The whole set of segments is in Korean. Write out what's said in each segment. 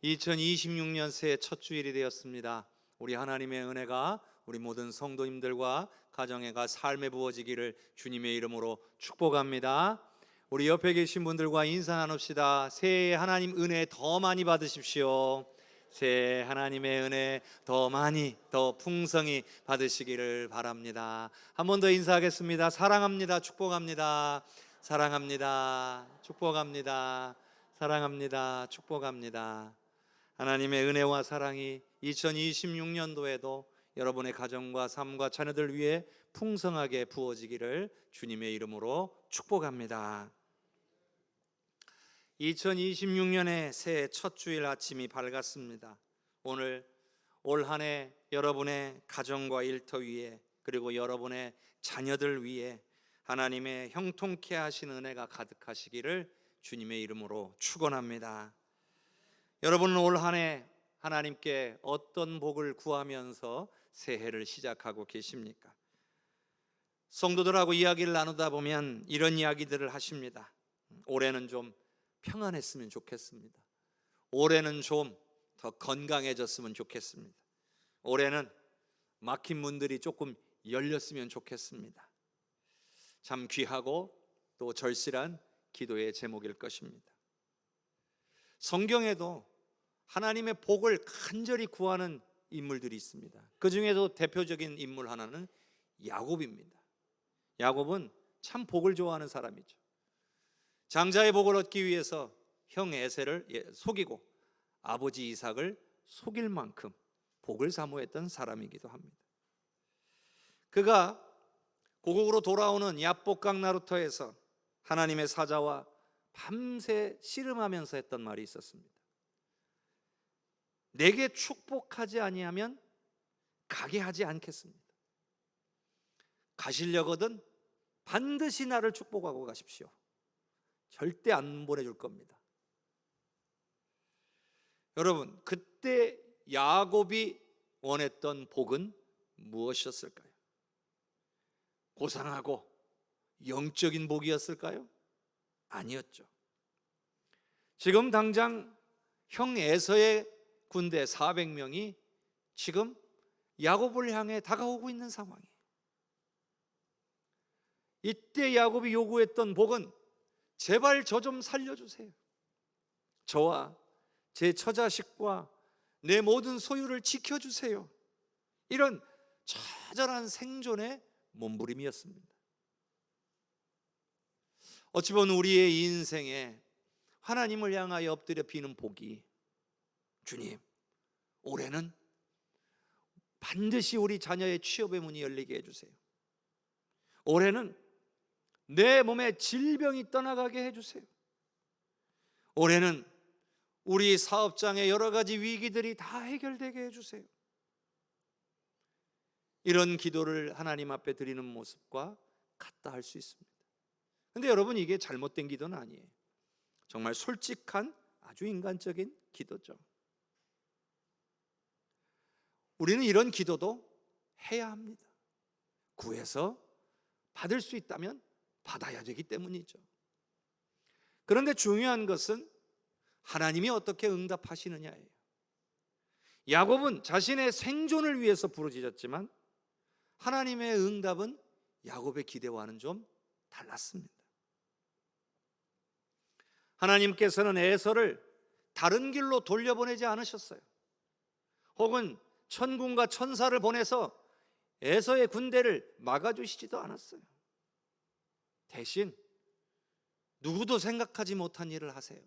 2026년 새해 첫 주일이 되었습니다. 우리 하나님의 은혜가 우리 모든 성도님들과 가정에가 삶에 부어지기를 주님의 이름으로 축복합니다. 우리 옆에 계신 분들과 인사 나눕시다. 새해 하나님 은혜 더 많이 받으십시오. 새해 하나님의 은혜 더 많이 더 풍성히 받으시기를 바랍니다. 한 번 더 인사하겠습니다. 사랑합니다. 축복합니다. 사랑합니다. 축복합니다. 사랑합니다. 축복합니다. 하나님의 은혜와 사랑이 2026년도에도 여러분의 가정과 삶과 자녀들 위해 풍성하게 부어지기를 주님의 이름으로 축복합니다. 2026년의 새해 첫 주일 아침이 밝았습니다. 오늘 올 한 해 여러분의 가정과 일터 위에 그리고 여러분의 자녀들 위에 하나님의 형통케 하신 은혜가 가득하시기를 주님의 이름으로 축원합니다. 여러분은 올 한 해 하나님께 어떤 복을 구하면서 새해를 시작하고 계십니까? 성도들하고 이야기를 나누다 보면 이런 이야기들을 하십니다. 올해는 좀 평안했으면 좋겠습니다. 올해는 좀 더 건강해졌으면 좋겠습니다. 올해는 막힌 문들이 조금 열렸으면 좋겠습니다. 참 귀하고 또 절실한 기도의 제목일 것입니다. 성경에도 하나님의 복을 간절히 구하는 인물들이 있습니다. 그 중에도 대표적인 인물 하나는 야곱입니다. 야곱은 참 복을 좋아하는 사람이죠. 장자의 복을 얻기 위해서 형 에셀을 속이고 아버지 이삭을 속일 만큼 복을 사모했던 사람이기도 합니다. 그가 고국으로 돌아오는 야복강 나루터에서 하나님의 사자와 밤새 씨름하면서 했던 말이 있었습니다. 내게 축복하지 아니하면 가게 하지 않겠습니다. 가시려거든 반드시 나를 축복하고 가십시오. 절대 안 보내줄 겁니다. 여러분, 그때 야곱이 원했던 복은 무엇이었을까요? 고상하고 영적인 복이었을까요? 아니었죠. 지금 당장 형 에서의 군대 400명이 지금 야곱을 향해 다가오고 있는 상황이에요. 이때 야곱이 요구했던 복은 제발 저 좀 살려주세요. 저와 제 처자식과 내 모든 소유를 지켜주세요. 이런 처절한 생존의 몸부림이었습니다. 어찌 보면 우리의 인생에 하나님을 향하여 엎드려 비는 복이, 주님, 올해는 반드시 우리 자녀의 취업의 문이 열리게 해주세요. 올해는 내 몸에 질병이 떠나가게 해주세요. 올해는 우리 사업장의 여러 가지 위기들이 다 해결되게 해주세요. 이런 기도를 하나님 앞에 드리는 모습과 같다 할 수 있습니다. 근데 여러분, 이게 잘못된 기도는 아니에요. 정말 솔직한 아주 인간적인 기도죠. 우리는 이런 기도도 해야 합니다. 구해서 받을 수 있다면 받아야 되기 때문이죠. 그런데 중요한 것은 하나님이 어떻게 응답하시느냐예요. 야곱은 자신의 생존을 위해서 부르짖었지만 하나님의 응답은 야곱의 기대와는 좀 달랐습니다. 하나님께서는 에서를 다른 길로 돌려보내지 않으셨어요. 혹은 천군과 천사를 보내서 에서의 군대를 막아주시지도 않았어요. 대신 누구도 생각하지 못한 일을 하세요.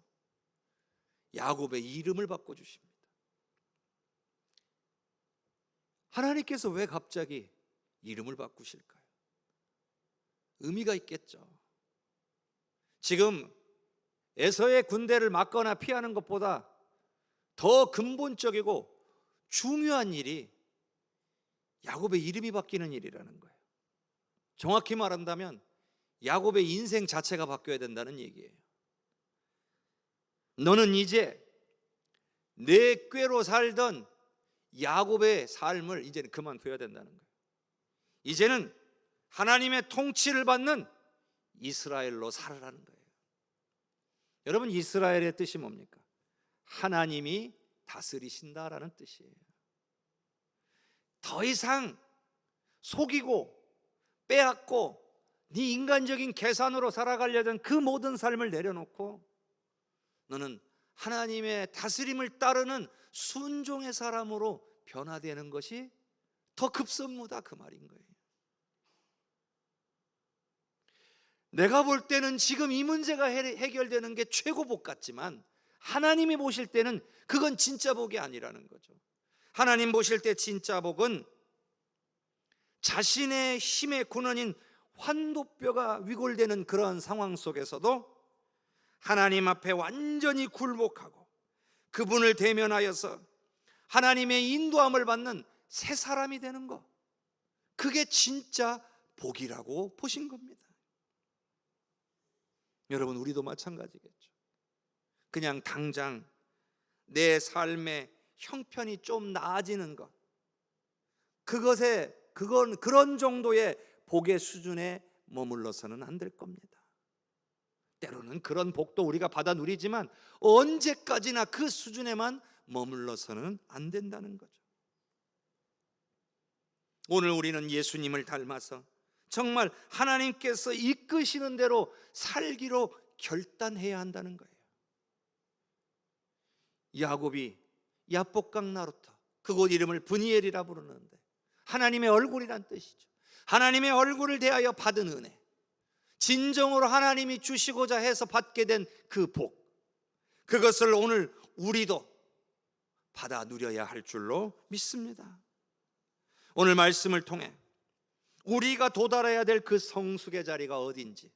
야곱의 이름을 바꿔주십니다. 하나님께서 왜 갑자기 이름을 바꾸실까요? 의미가 있겠죠. 지금 에서의 군대를 막거나 피하는 것보다 더 근본적이고 중요한 일이 야곱의 이름이 바뀌는 일이라는 거예요. 정확히 말한다면 야곱의 인생 자체가 바뀌어야 된다는 얘기예요. 너는 이제 내 꾀로 살던 야곱의 삶을 이제는 그만둬야 된다는 거예요. 이제는 하나님의 통치를 받는 이스라엘로 살아라는 거예요. 여러분, 이스라엘의 뜻이 뭡니까? 하나님이 다스리신다라는 뜻이에요. 더 이상 속이고 빼앗고 네 인간적인 계산으로 살아가려던 그 모든 삶을 내려놓고 너는 하나님의 다스림을 따르는 순종의 사람으로 변화되는 것이 더 급선무다, 그 말인 거예요. 내가 볼 때는 지금 이 문제가 해결되는 게 최고 복 같지만 하나님이 보실 때는 그건 진짜 복이 아니라는 거죠. 하나님 보실 때 진짜 복은 자신의 힘의 근원인 환도뼈가 위골되는 그러한 상황 속에서도 하나님 앞에 완전히 굴복하고 그분을 대면하여서 하나님의 인도함을 받는 새 사람이 되는 것, 그게 진짜 복이라고 보신 겁니다. 여러분, 우리도 마찬가지겠죠. 그냥 당장 내 삶의 형편이 좀 나아지는 것, 그런 정도의 복의 수준에 머물러서는 안 될 겁니다. 때로는 그런 복도 우리가 받아 누리지만 언제까지나 그 수준에만 머물러서는 안 된다는 거죠. 오늘 우리는 예수님을 닮아서 정말 하나님께서 이끄시는 대로 살기로 결단해야 한다는 거예요. 야곱이 야복강 나루터, 그곳 이름을 브니엘이라 부르는데 하나님의 얼굴이란 뜻이죠. 하나님의 얼굴을 대하여 받은 은혜, 진정으로 하나님이 주시고자 해서 받게 된 그 복, 그것을 오늘 우리도 받아 누려야 할 줄로 믿습니다. 오늘 말씀을 통해 우리가 도달해야 될 그 성숙의 자리가 어딘지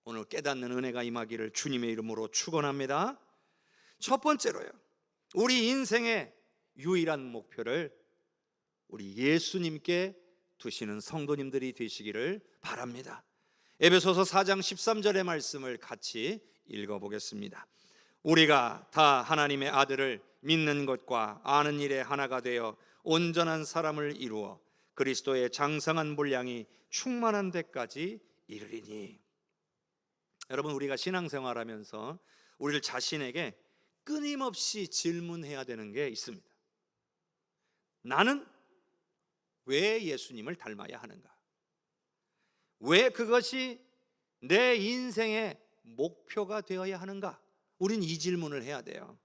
오늘 깨닫는 은혜가 임하기를 주님의 이름으로 축원합니다. 첫 번째로요, 우리 인생의 유일한 목표를 우리 예수님께 두시는 성도님들이 되시기를 바랍니다. 에베소서 4장 13절의 말씀을 같이 읽어보겠습니다. 우리가 다 하나님의 아들을 믿는 것과 아는 일에 하나가 되어 온전한 사람을 이루어 그리스도의 장성한 분량이 충만한 데까지 이르리니. 여러분, 우리가 신앙생활하면서 우리를 자신에게 끊임없이 질문해야 되는 게 있습니다. 나는 왜 예수님을 닮아야 하는가? 왜 그것이 내 인생의 목표가 되어야 하는가? 우린 이 질문을 해야 돼요.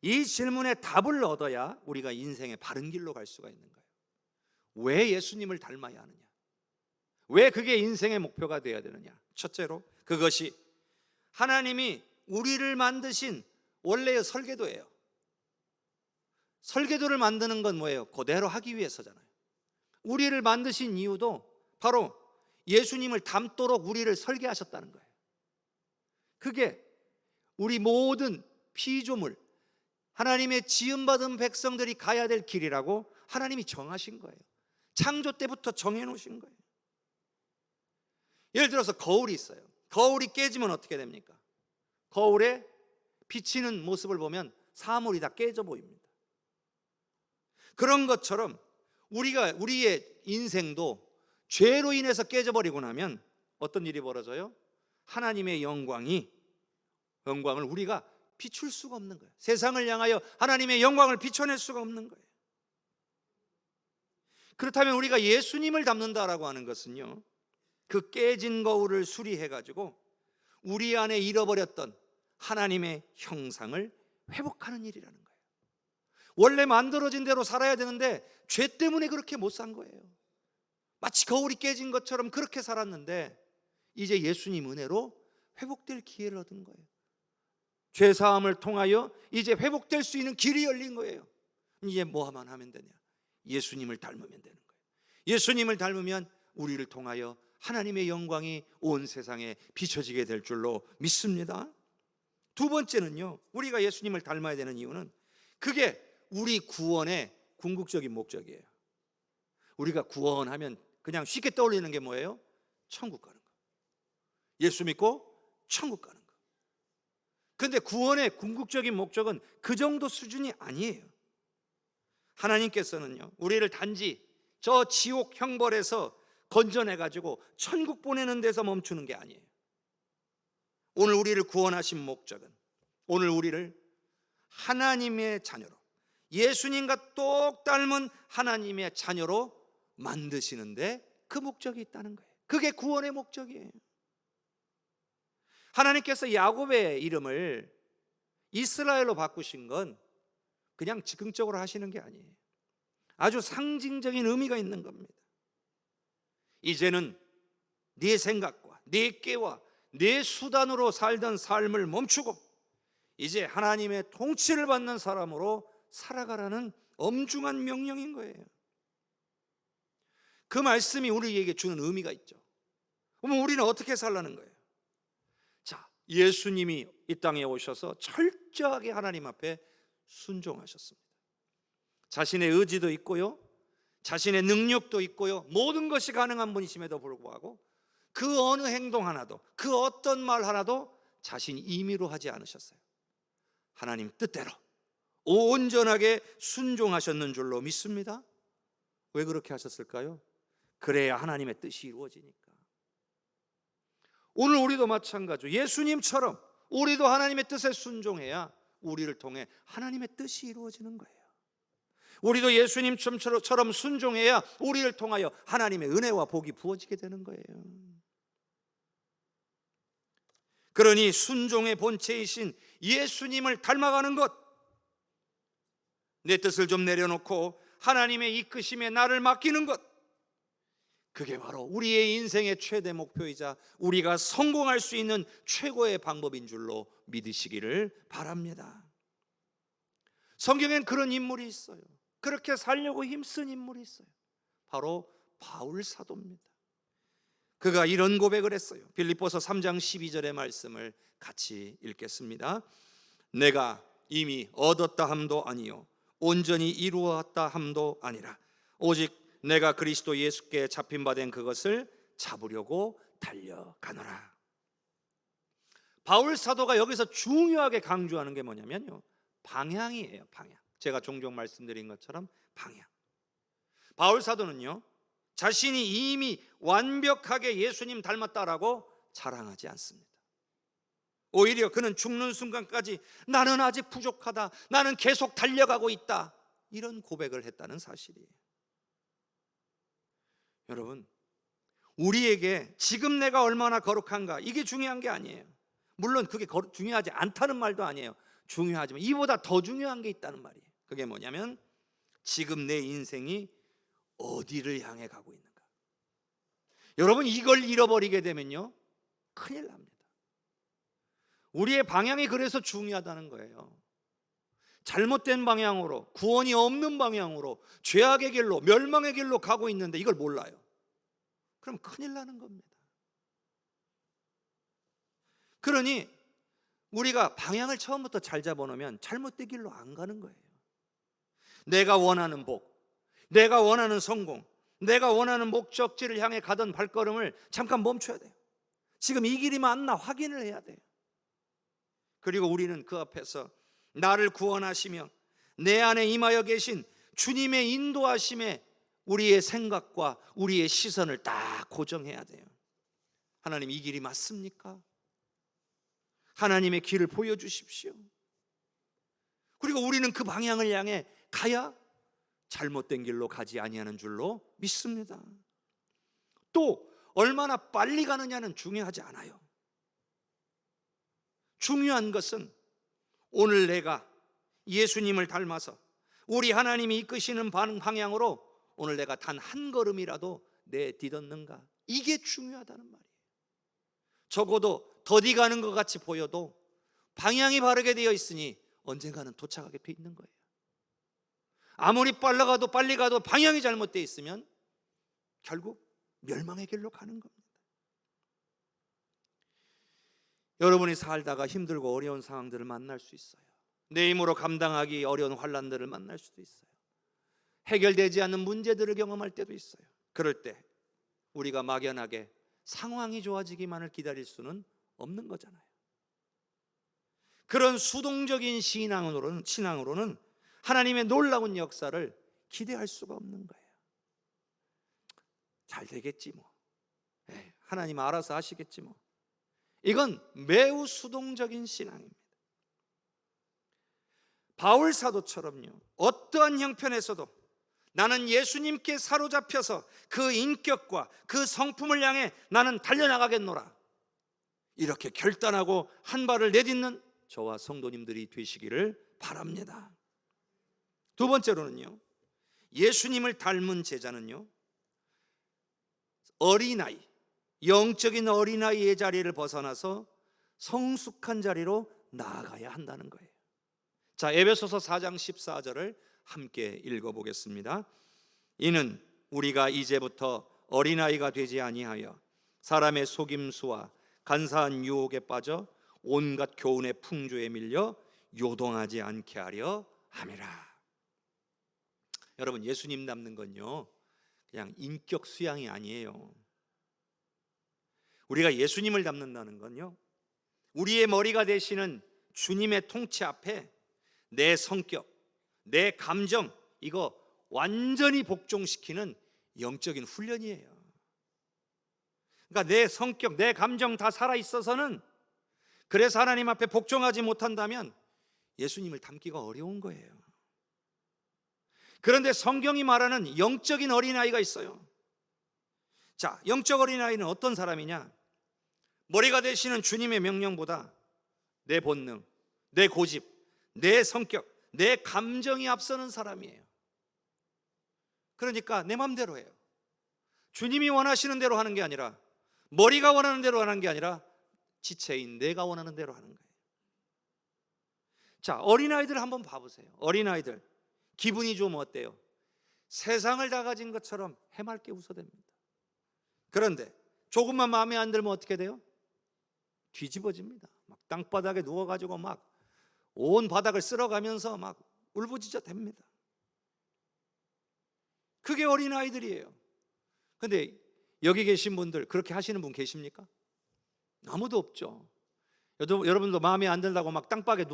이 질문에 답을 얻어야 우리가 인생의 바른 길로 갈 수가 있는 거예요. 왜 예수님을 닮아야 하느냐? 왜 그게 인생의 목표가 되어야 되느냐? 첫째로 그것이 하나님이 우리를 만드신 원래의 설계도예요. 설계도를 만드는 건 뭐예요? 그대로 하기 위해서잖아요. 우리를 만드신 이유도 바로 예수님을 닮도록 우리를 설계하셨다는 거예요. 그게 우리 모든 피조물, 하나님의 지음받은 백성들이 가야 될 길이라고 하나님이 정하신 거예요. 창조 때부터 정해놓으신 거예요. 예를 들어서 거울이 있어요. 거울이 깨지면 어떻게 됩니까? 거울에 비치는 모습을 보면 사물이 다 깨져 보입니다. 그런 것처럼 우리의 인생도 죄로 인해서 깨져버리고 나면 어떤 일이 벌어져요? 하나님의 영광을 우리가 비출 수가 없는 거예요. 세상을 향하여 하나님의 영광을 비춰낼 수가 없는 거예요. 그렇다면 우리가 예수님을 닮는다라고 하는 것은요, 그 깨진 거울을 수리해가지고 우리 안에 잃어버렸던 하나님의 형상을 회복하는 일이라는 거예요. 원래 만들어진 대로 살아야 되는데 죄 때문에 그렇게 못 산 거예요. 마치 거울이 깨진 것처럼 그렇게 살았는데 이제 예수님 은혜로 회복될 기회를 얻은 거예요. 죄사함을 통하여 이제 회복될 수 있는 길이 열린 거예요. 이제 뭐만 하면 되냐? 예수님을 닮으면 되는 거예요. 예수님을 닮으면 우리를 통하여 하나님의 영광이 온 세상에 비춰지게 될 줄로 믿습니다. 두 번째는요, 우리가 예수님을 닮아야 되는 이유는 그게 우리 구원의 궁극적인 목적이에요. 우리가 구원하면 그냥 쉽게 떠올리는 게 뭐예요? 천국 가는 거. 예수 믿고 천국 가는 거. 그런데 구원의 궁극적인 목적은 그 정도 수준이 아니에요. 하나님께서는요, 우리를 단지 저 지옥 형벌에서 건져내가지고 천국 보내는 데서 멈추는 게 아니에요. 오늘 우리를 구원하신 목적은 오늘 우리를 하나님의 자녀로, 예수님과 똑 닮은 하나님의 자녀로 만드시는데 그 목적이 있다는 거예요. 그게 구원의 목적이에요. 하나님께서 야곱의 이름을 이스라엘로 바꾸신 건 그냥 즉흥적으로 하시는 게 아니에요. 아주 상징적인 의미가 있는 겁니다. 이제는 네 생각과 네 깨와 네 수단으로 살던 삶을 멈추고 이제 하나님의 통치를 받는 사람으로 살아가라는 엄중한 명령인 거예요. 그 말씀이 우리에게 주는 의미가 있죠. 그러면 우리는 어떻게 살라는 거예요? 자, 예수님이 이 땅에 오셔서 철저하게 하나님 앞에 순종하셨습니다. 자신의 의지도 있고요, 자신의 능력도 있고요, 모든 것이 가능한 분이심에도 불구하고 그 어느 행동 하나도, 그 어떤 말 하나도 자신이 임의로 하지 않으셨어요. 하나님 뜻대로 온전하게 순종하셨는 줄로 믿습니다. 왜 그렇게 하셨을까요? 그래야 하나님의 뜻이 이루어지니까. 오늘 우리도 마찬가지로 예수님처럼 우리도 하나님의 뜻에 순종해야 우리를 통해 하나님의 뜻이 이루어지는 거예요. 우리도 예수님처럼 순종해야 우리를 통하여 하나님의 은혜와 복이 부어지게 되는 거예요. 그러니 순종의 본체이신 예수님을 닮아가는 것, 내 뜻을 좀 내려놓고 하나님의 이끄심에 나를 맡기는 것, 그게 바로 우리의 인생의 최대 목표이자 우리가 성공할 수 있는 최고의 방법인 줄로 믿으시기를 바랍니다. 성경엔 그런 인물이 있어요. 그렇게 살려고 힘쓴 인물이 있어요. 바로 바울 사도입니다. 그가 이런 고백을 했어요. 빌립보서 3장 12절의 말씀을 같이 읽겠습니다. 내가 이미 얻었다 함도 아니요 온전히 이루었다 함도 아니라 오직 내가 그리스도 예수께 잡힌 바 된 그것을 잡으려고 달려가노라. 바울 사도가 여기서 중요하게 강조하는 게 뭐냐면요, 방향이에요. 방향. 제가 종종 말씀드린 것처럼 방향. 바울 사도는요, 자신이 이미 완벽하게 예수님 닮았다라고 자랑하지 않습니다. 오히려 그는 죽는 순간까지 나는 아직 부족하다, 나는 계속 달려가고 있다, 이런 고백을 했다는 사실이에요. 여러분, 우리에게 지금 내가 얼마나 거룩한가, 이게 중요한 게 아니에요. 물론 그게 중요하지 않다는 말도 아니에요. 중요하지만 이보다 더 중요한 게 있다는 말이에요. 그게 뭐냐면 지금 내 인생이 어디를 향해 가고 있는가. 여러분, 이걸 잃어버리게 되면요 큰일 납니다. 우리의 방향이 그래서 중요하다는 거예요. 잘못된 방향으로, 구원이 없는 방향으로, 죄악의 길로, 멸망의 길로 가고 있는데 이걸 몰라요. 그럼 큰일 나는 겁니다. 그러니 우리가 방향을 처음부터 잘 잡아놓으면 잘못된 길로 안 가는 거예요. 내가 원하는 복, 내가 원하는 성공, 내가 원하는 목적지를 향해 가던 발걸음을 잠깐 멈춰야 돼요. 지금 이 길이 맞나 확인을 해야 돼요. 그리고 우리는 그 앞에서 나를 구원하시며 내 안에 임하여 계신 주님의 인도하심에 우리의 생각과 우리의 시선을 딱 고정해야 돼요. 하나님, 이 길이 맞습니까? 하나님의 길을 보여주십시오. 그리고 우리는 그 방향을 향해 가야 잘못된 길로 가지 아니하는 줄로 믿습니다. 또 얼마나 빨리 가느냐는 중요하지 않아요. 중요한 것은 오늘 내가 예수님을 닮아서 우리 하나님이 이끄시는 방향으로 오늘 내가 단 한 걸음이라도 내딛었는가, 이게 중요하다는 말이에요. 적어도 더디 가는 것 같이 보여도 방향이 바르게 되어 있으니 언젠가는 도착하게 돼 있는 거예요. 아무리 빨리 가도 방향이 잘못되어 있으면 결국 멸망의 길로 가는 겁니다. 여러분이 살다가 힘들고 어려운 상황들을 만날 수 있어요. 내 힘으로 감당하기 어려운 환난들을 만날 수도 있어요. 해결되지 않는 문제들을 경험할 때도 있어요. 그럴 때 우리가 막연하게 상황이 좋아지기만을 기다릴 수는 없는 거잖아요. 그런 수동적인 신앙으로는 하나님의 놀라운 역사를 기대할 수가 없는 거예요. 잘 되겠지 뭐, 하나님 알아서 하시겠지 뭐, 이건 매우 수동적인 신앙입니다. 바울 사도처럼요, 어떠한 형편에서도 나는 예수님께 사로잡혀서 그 인격과 그 성품을 향해 나는 달려나가겠노라, 이렇게 결단하고 한 발을 내딛는 저와 성도님들이 되시기를 바랍니다. 두 번째로는요, 예수님을 닮은 제자는요, 어린아이, 영적인 어린아이의 자리를 벗어나서 성숙한 자리로 나아가야 한다는 거예요. 자, 에베소서 4장 14절을 함께 읽어보겠습니다. 이는 우리가 이제부터 어린아이가 되지 아니하여 사람의 속임수와 간사한 유혹에 빠져 온갖 교훈의 풍조에 밀려 요동하지 않게 하려 함이라. 여러분, 예수님 닮는 건요, 그냥 인격 수양이 아니에요. 우리가 예수님을 닮는다는 건요, 우리의 머리가 되시는 주님의 통치 앞에 내 성격, 내 감정, 이거 완전히 복종시키는 영적인 훈련이에요. 그러니까 내 성격, 내 감정 다 살아있어서는, 그래서 하나님 앞에 복종하지 못한다면 예수님을 닮기가 어려운 거예요. 그런데 성경이 말하는 영적인 어린아이가 있어요. 자, 영적 어린아이는 어떤 사람이냐? 머리가 되시는 주님의 명령보다 내 본능, 내 고집, 내 성격, 내 감정이 앞서는 사람이에요. 그러니까 내 맘대로 해요. 주님이 원하시는 대로 하는 게 아니라, 머리가 원하는 대로 하는 게 아니라 지체인 내가 원하는 대로 하는 거예요. 자, 어린아이들 한번 봐보세요. 어린아이들 기분이 좀 어때요? 세상을 다 가진 것처럼 해맑게 웃어댑니다. 그런데 조금만 마음에 안 들면 어떻게 돼요? 뒤집어집니다. 막 땅바닥에 누워가지고 막 온 바닥을 쓸어가면서 막 울부짖어 댑니다. 그게 어린아이들이에요. 근데 여기 계신 분들 그렇게 하시는 분 계십니까? 아무도 없죠. 여러분도 마음에 안 든다고 막 땅바닥에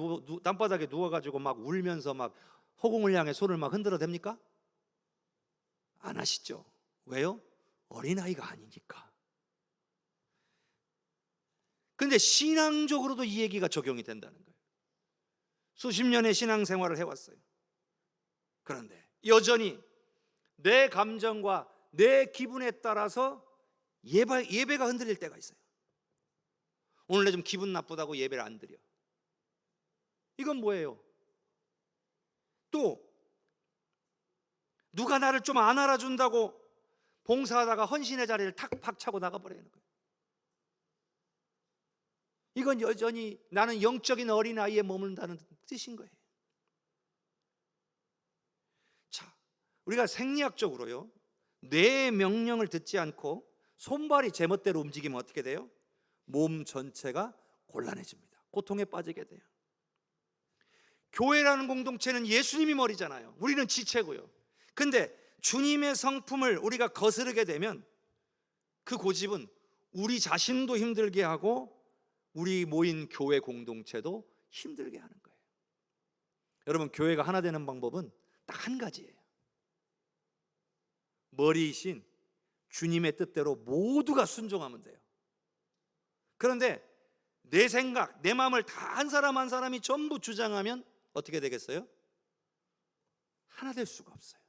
누워가지고 막 울면서 막 허공을 향해 손을 막 흔들어 댑니까? 안 하시죠. 왜요? 어린아이가 아니니까. 근데 신앙적으로도 이 얘기가 적용이 된다는 거예요. 수십 년의 신앙생활을 해왔어요. 그런데 여전히 내 감정과 내 기분에 따라서 예배가 흔들릴 때가 있어요. 오늘 내 좀 기분 나쁘다고 예배를 안 드려. 이건 뭐예요? 또 누가 나를 좀 안 알아준다고 봉사하다가 헌신의 자리를 탁 박차고 나가버리는 거예요. 이건 여전히 나는 영적인 어린아이에 머문다는 뜻인 거예요. 자, 우리가 생리학적으로요, 뇌의 명령을 듣지 않고 손발이 제멋대로 움직이면 어떻게 돼요? 몸 전체가 곤란해집니다. 고통에 빠지게 돼요. 교회라는 공동체는 예수님이 머리잖아요. 우리는 지체고요. 근데 주님의 성품을 우리가 거스르게 되면 그 고집은 우리 자신도 힘들게 하고 우리 모인 교회 공동체도 힘들게 하는 거예요. 여러분, 교회가 하나 되는 방법은 딱 한 가지예요. 머리이신 주님의 뜻대로 모두가 순종하면 돼요. 그런데 내 생각, 내 마음을 다 한 사람 한 사람이 전부 주장하면 어떻게 되겠어요? 하나 될 수가 없어요.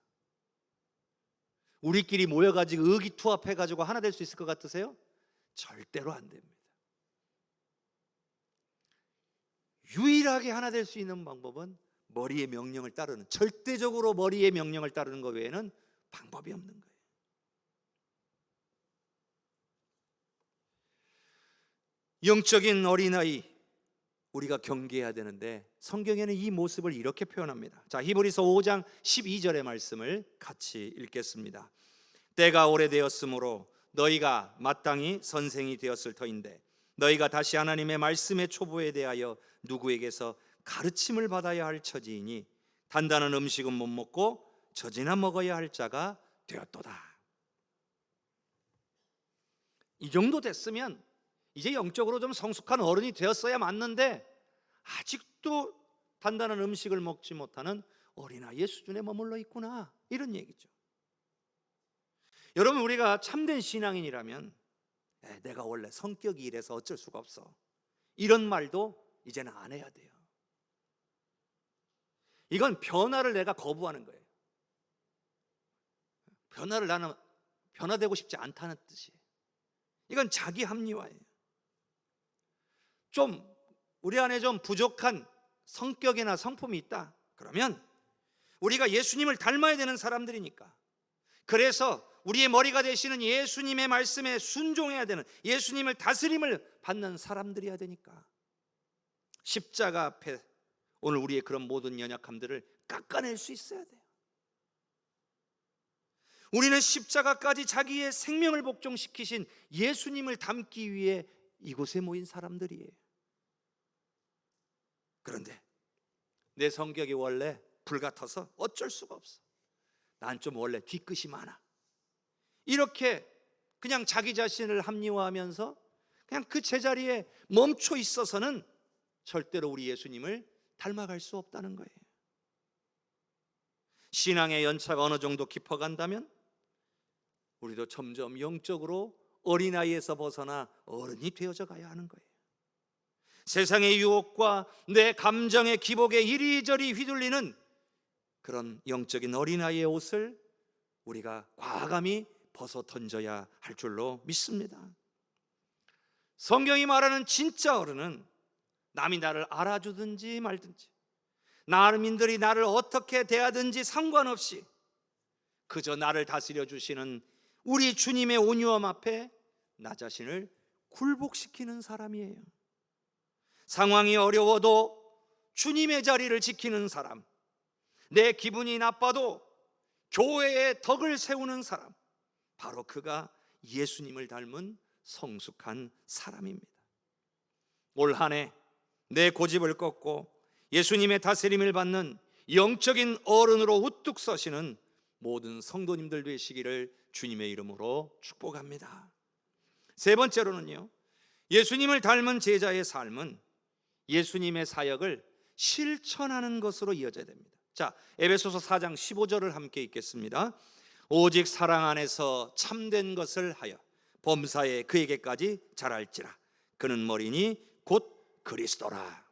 우리끼리 모여가지고 의기투합해가지고 하나 될 수 있을 것 같으세요? 절대로 안 됩니다. 유일하게 하나 될 수 있는 방법은 머리의 명령을 따르는, 절대적으로 머리의 명령을 따르는 것 외에는 방법이 없는 거예요. 영적인 어린아이, 우리가 경계해야 되는데 성경에는 이 모습을 이렇게 표현합니다. 자, 히브리서 5장 12절의 말씀을 같이 읽겠습니다. 때가 오래되었으므로 너희가 마땅히 선생이 되었을 터인데 너희가 다시 하나님의 말씀의 초보에 대하여 누구에게서 가르침을 받아야 할 처지이니 단단한 음식은 못 먹고 젖이나 먹어야 할 자가 되었도다. 이 정도 됐으면 이제 영적으로 좀 성숙한 어른이 되었어야 맞는데 아직도 단단한 음식을 먹지 못하는 어린아이의 수준에 머물러 있구나, 이런 얘기죠. 여러분, 우리가 참된 신앙인이라면 내가 원래 성격이 이래서 어쩔 수가 없어, 이런 말도 이제는 안 해야 돼요. 이건 변화를 내가 거부하는 거예요. 변화를 나는 변화되고 싶지 않다는 뜻이에요. 이건 자기 합리화예요. 좀 우리 안에 좀 부족한 성격이나 성품이 있다. 그러면 우리가 예수님을 닮아야 되는 사람들이니까, 그래서 우리의 머리가 되시는 예수님의 말씀에 순종해야 되는, 예수님을 다스림을 받는 사람들이어야 되니까 십자가 앞에 오늘 우리의 그런 모든 연약함들을 깎아낼 수 있어야 돼요. 우리는 십자가까지 자기의 생명을 복종시키신 예수님을 닮기 위해 이곳에 모인 사람들이에요. 그런데 내 성격이 원래 불같아서 어쩔 수가 없어. 난 좀 원래 뒤끝이 많아. 이렇게 그냥 자기 자신을 합리화하면서 그냥 그 제자리에 멈춰 있어서는 절대로 우리 예수님을 닮아갈 수 없다는 거예요. 신앙의 연차가 어느 정도 깊어간다면 우리도 점점 영적으로 어린아이에서 벗어나 어른이 되어져 가야 하는 거예요. 세상의 유혹과 내 감정의 기복에 이리저리 휘둘리는 그런 영적인 어린아이의 옷을 우리가 과감히 벗어 던져야 할 줄로 믿습니다. 성경이 말하는 진짜 어른은 남이 나를 알아주든지 말든지, 나민들이 나를 어떻게 대하든지 상관없이 그저 나를 다스려 주시는 우리 주님의 온유함 앞에 나 자신을 굴복시키는 사람이에요. 상황이 어려워도 주님의 자리를 지키는 사람, 내 기분이 나빠도 교회의 덕을 세우는 사람, 바로 그가 예수님을 닮은 성숙한 사람입니다. 올 한 해 내 고집을 꺾고 예수님의 다스림을 받는 영적인 어른으로 우뚝 서시는 모든 성도님들 되시기를 주님의 이름으로 축복합니다. 세 번째로는요, 예수님을 닮은 제자의 삶은 예수님의 사역을 실천하는 것으로 이어져야 됩니다. 자, 에베소서 4장 15절을 함께 읽겠습니다. 오직 사랑 안에서 참된 것을 하여 범사에 그에게까지 자랄지라. 그는 머리니 곧 그리스도라.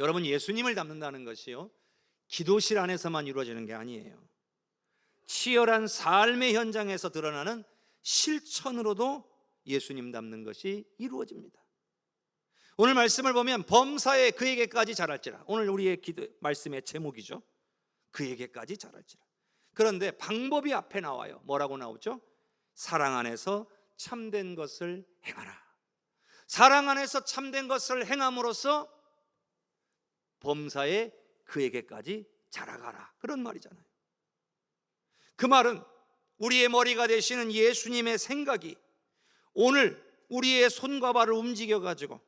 여러분, 예수님을 닮는다는 것이요, 기도실 안에서만 이루어지는 게 아니에요. 치열한 삶의 현장에서 드러나는 실천으로도 예수님 닮는 것이 이루어집니다. 오늘 말씀을 보면 범사에 그에게까지 자랄지라. 오늘 우리의 기도 말씀의 제목이죠. 그에게까지 자랄지라. 그런데 방법이 앞에 나와요. 뭐라고 나오죠? 사랑 안에서 참된 것을 행하라. 사랑 안에서 참된 것을 행함으로써 범사에 그에게까지 자라가라. 그런 말이잖아요. 그 말은 우리의 머리가 되시는 예수님의 생각이 오늘 우리의 손과 발을 움직여 가지고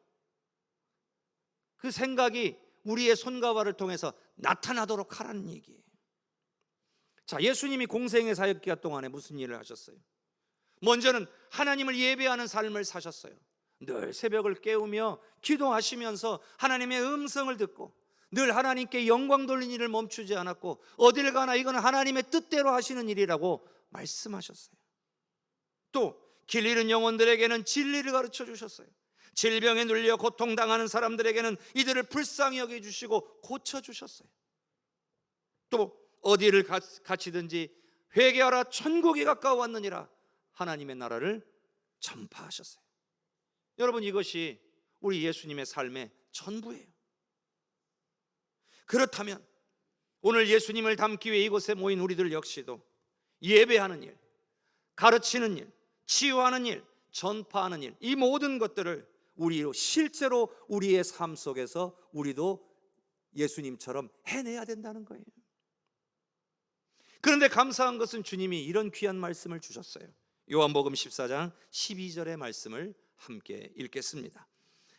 그 생각이 우리의 손과 발을 통해서 나타나도록 하라는 얘기예요. 자, 예수님이 공생의 사역 기간 동안에 무슨 일을 하셨어요? 먼저는 하나님을 예배하는 삶을 사셨어요. 늘 새벽을 깨우며 기도하시면서 하나님의 음성을 듣고 늘 하나님께 영광 돌리는 일을 멈추지 않았고, 어딜 가나 이거는 하나님의 뜻대로 하시는 일이라고 말씀하셨어요. 또 길 잃은 영혼들에게는 진리를 가르쳐 주셨어요. 질병에 눌려 고통당하는 사람들에게는 이들을 불쌍히 여겨주시고 고쳐주셨어요. 또 어디를 가시든지 회개하라, 천국이 가까워왔느니라, 하나님의 나라를 전파하셨어요. 여러분, 이것이 우리 예수님의 삶의 전부예요. 그렇다면 오늘 예수님을 닮기 위해 이곳에 모인 우리들 역시도 예배하는 일, 가르치는 일, 치유하는 일, 전파하는 일, 이 모든 것들을 우리로 실제로 우리의 삶 속에서 우리도 예수님처럼 해내야 된다는 거예요. 그런데 감사한 것은 주님이 이런 귀한 말씀을 주셨어요. 요한복음 14장 12절의 말씀을 함께 읽겠습니다.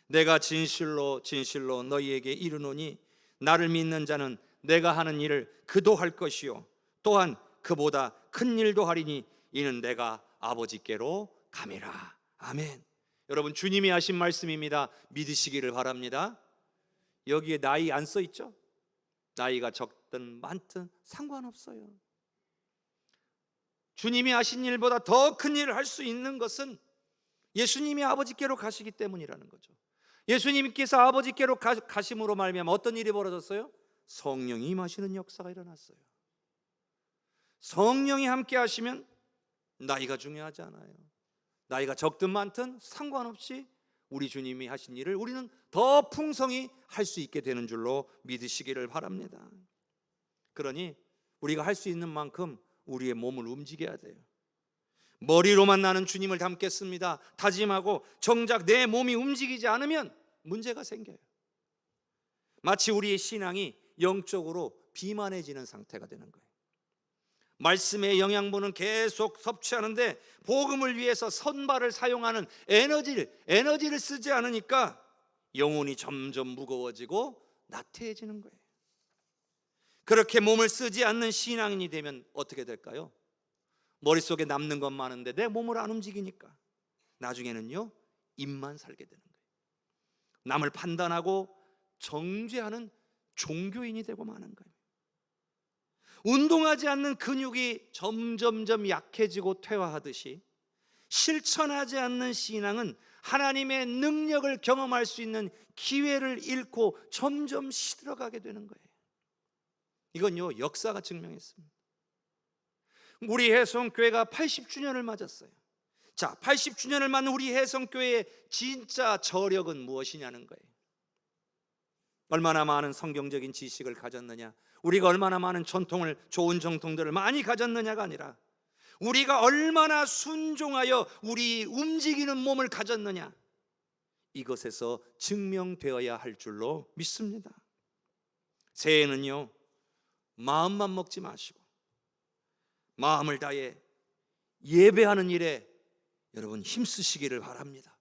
내가 진실로 진실로 너희에게 이르노니 나를 믿는 자는 내가 하는 일을 그도 할 것이요 또한 그보다 큰 일도 하리니 이는 내가 아버지께로 감이라. 아멘. 여러분, 주님이 하신 말씀입니다. 믿으시기를 바랍니다. 여기에 나이 안 써 있죠? 나이가 적든 많든 상관없어요. 주님이 하신 일보다 더 큰 일을 할 수 있는 것은 예수님이 아버지께로 가시기 때문이라는 거죠. 예수님께서 아버지께로 가심으로 말미암아 어떤 일이 벌어졌어요? 성령이 임하시는 역사가 일어났어요. 성령이 함께 하시면 나이가 중요하지 않아요. 나이가 적든 많든 상관없이 우리 주님이 하신 일을 우리는 더 풍성히 할 수 있게 되는 줄로 믿으시기를 바랍니다. 그러니 우리가 할 수 있는 만큼 우리의 몸을 움직여야 돼요. 머리로만 나는 주님을 닮겠습니다 다짐하고 정작 내 몸이 움직이지 않으면 문제가 생겨요. 마치 우리의 신앙이 영적으로 비만해지는 상태가 되는 거예요. 말씀의 영양분은 계속 섭취하는데 복음을 위해서 선발을 사용하는 에너지를 쓰지 않으니까 영혼이 점점 무거워지고 나태해지는 거예요. 그렇게 몸을 쓰지 않는 신앙인이 되면 어떻게 될까요? 머릿속에 남는 건 많은데 내 몸을 안 움직이니까 나중에는요 입만 살게 되는 거예요. 남을 판단하고 정죄하는 종교인이 되고 마는 거예요. 운동하지 않는 근육이 점점점 약해지고 퇴화하듯이 실천하지 않는 신앙은 하나님의 능력을 경험할 수 있는 기회를 잃고 점점 시들어가게 되는 거예요. 이건요 역사가 증명했습니다. 우리 혜성교회가 80주년을 맞았어요. 자, 80주년을 맞는 우리 혜성교회의 진짜 저력은 무엇이냐는 거예요. 얼마나 많은 성경적인 지식을 가졌느냐, 우리가 얼마나 많은 좋은 전통들을 많이 가졌느냐가 아니라 우리가 얼마나 순종하여 우리 움직이는 몸을 가졌느냐, 이것에서 증명되어야 할 줄로 믿습니다. 새해는요 마음만 먹지 마시고 마음을 다해 예배하는 일에 여러분 힘쓰시기를 바랍니다.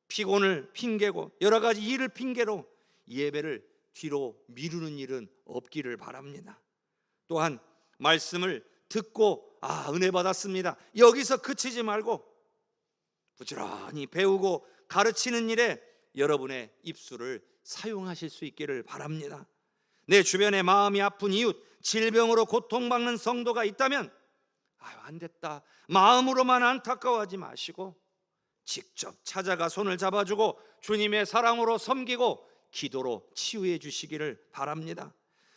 피곤을 핑계고 여러 가지 일을 핑계로 예배를 뒤로 미루는 일은 없기를 바랍니다. 또한 말씀을 듣고 은혜 받았습니다, 여기서 그치지 말고 부지런히 배우고 가르치는 일에 여러분의 입술을 사용하실 수 있기를 바랍니다. 내 주변에 마음이 아픈 이웃, 질병으로 고통받는 성도가 있다면 안 됐다 마음으로만 안타까워하지 마시고 직접 찾아가 손을 잡아주고 주님의 사랑으로 섬기고 기도로 치유해 주시기를 바랍니다.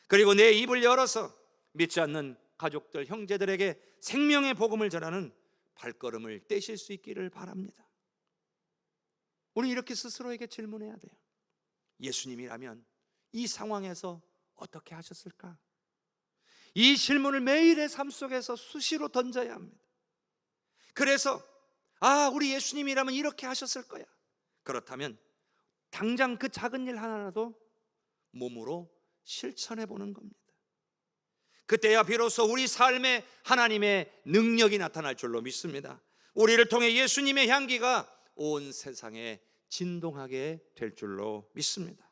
그리고 내 입을 열어서 믿지 않는 가족들, 형제들에게 생명의 복음을 전하는 발걸음을 떼실 수 있기를 바랍니다. 우리 이렇게 스스로에게 질문해야 돼요. 예수님이라면 이 상황에서 어떻게 하셨을까? 이 질문을 매일의 삶 속에서 수시로 던져야 합니다. 그래서 우리 예수님이라면 이렇게 하셨을 거야. 그렇다면 당장 그 작은 일 하나라도 몸으로 실천해 보는 겁니다. 그때야 비로소 우리 삶에 하나님의 능력이 나타날 줄로 믿습니다. 우리를 통해 예수님의 향기가 온 세상에 진동하게 될 줄로 믿습니다.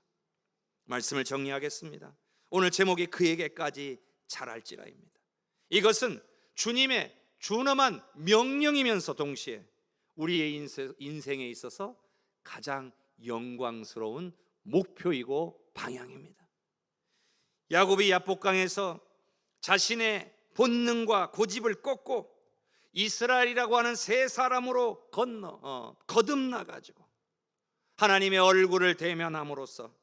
말씀을 정리하겠습니다. 오늘 제목이 그에게까지 잘할지라입니다. 이것은 주님의 준엄한 명령이면서 동시에 우리의 인생에 있어서 가장 영광스러운 목표이고 방향입니다. 야곱이 야복강에서 자신의 본능과 고집을 꺾고 이스라엘이라고 하는 세 사람으로 거듭나가지고 하나님의 얼굴을 대면함으로써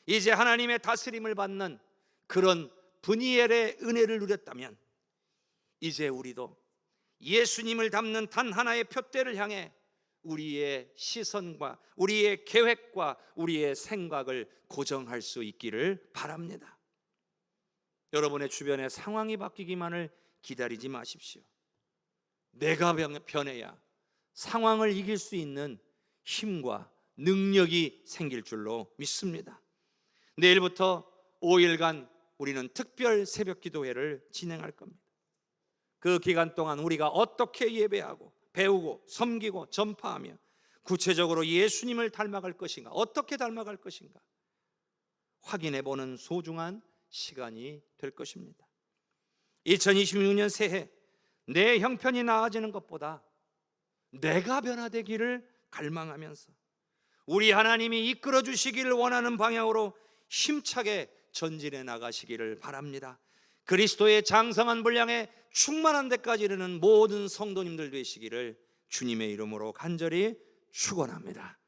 이제 하나님의 다스림을 받는 그런 브니엘의 은혜를 누렸다면 이제 우리도 예수님을 담는 단 하나의 표대를 향해 우리의 시선과 우리의 계획과 우리의 생각을 고정할 수 있기를 바랍니다. 여러분의 주변의 상황이 바뀌기만을 기다리지 마십시오. 내가 변해야 상황을 이길 수 있는 힘과 능력이 생길 줄로 믿습니다. 내일부터 5일간 우리는 특별 새벽 기도회를 진행할 겁니다. 그 기간 동안 우리가 어떻게 예배하고 배우고 섬기고 전파하며 구체적으로 예수님을 닮아갈 것인가, 어떻게 닮아갈 것인가 확인해보는 소중한 시간이 될 것입니다. 2026년 새해 내 형편이 나아지는 것보다 내가 변화되기를 갈망하면서 우리 하나님이 이끌어 주시기를 원하는 방향으로 힘차게 전진해 나가시기를 바랍니다. 그리스도의 장성한 분량에 충만한 데까지 이르는 모든 성도님들 되시기를 주님의 이름으로 간절히 축원합니다.